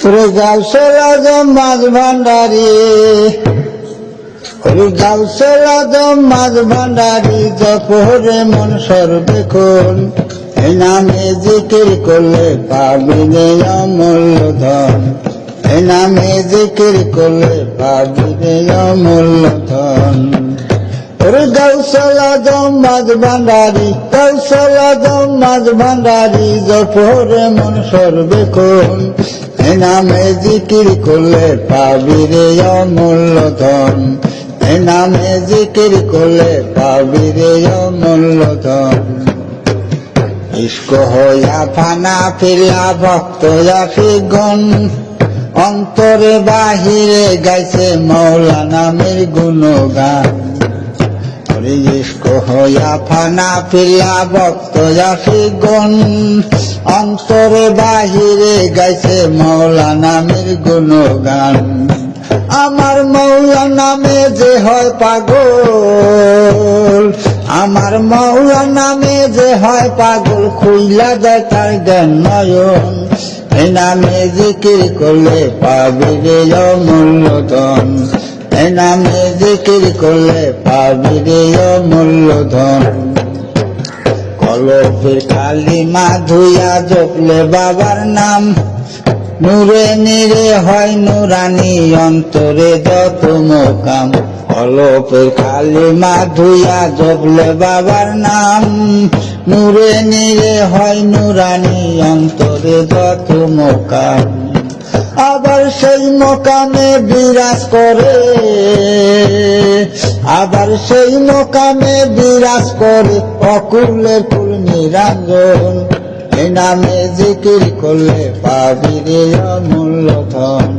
গাউসুল আজম মাঝ ভান্ডারী, গাউসুল আজম মাঝ ভান্ডারী, জপরে মন সর্বেক্ষণ। এই নামে জিকির করলে পাবি রে অমূল্য ধন, এই নামে জিকির করলে পাবি রে অমূল্য ধন। গাউসুল আজম মাঝ ভান্ডারী, গাউসুল আজম মাঝ ভান্ডারী, জপরে মন সর্বেক্ষণ। এই নামে জিকির করলে পাবি রে অমূল্য ধন, এই নামে জিকির করলে পাবি রে অমূল্য ধন। ইস্ক হইয়া ফানা ফিরিয়া ভক্ত আশিকগণ, অন্তরে বাহিরে গাইছে মৌলা নামের গুণগান। ইস্ক হইয়া ফানা ফিরিয়া ভক্ত আশিকগণ, অন্তরে বাহিরে গাইছে মৌলা নামের গুণগান। আমার মৌলা নামে যে হয় পাগল, আমার মৌলা নামে যে হয় পাগল, খুইলা যায় তার জ্ঞান নয়ন। এই নামে জিকির করলে পাবি রে অমূল্য ধন, এই নামে জিকির করলে পাবি রে অমূল্য ধন। কলবের কালিমা ধুইয়া জপলে বাবার নাম, নূরে নীরে হয় নুরানি, অন্তরে যত মোকাম। কলবের কালিমা ধুইয়া জপলে বাবার নাম, নূরে নীরে হয় নুরানি, অন্তরে যত মোকাম। আবার সেই মোকামে বিরাজ করে, আবার সেই মোকামে বিরাজ করে অকুলের কুল নিরঞ্জন। এই নামে জিকির করলে পাবি রে অমূল্য ধন,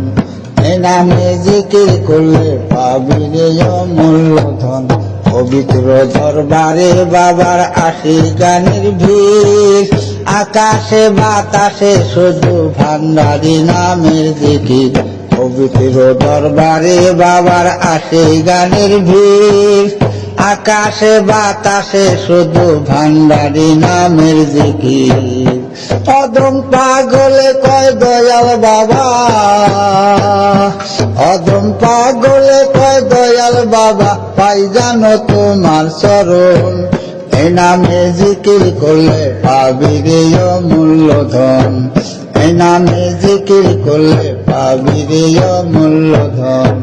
এই নামে জিকির করলে পাবি রে অমূল্য ধন। পবিত্র দরবারে বাবার আশিক গানের ভিড়, আকাশে বাতাসে শুধু ভান্ডারী নামের জিকির। পবিত্র দরবারে বাবার আশিক গানের ভিড়, আকাশে বাতাসে শুধু ভান্ডারী নামের জিকির। অদম পাগলে কয় দয়াল বাবা, অদম পাগলে কয় দয়াল বাবা, পাই জানো তোমার চরণ। এই নামে জিকির করলে পাবি রে অমূল্য ধন, এই নামে জিকির করলে পাবি রে অমূল্য ধন।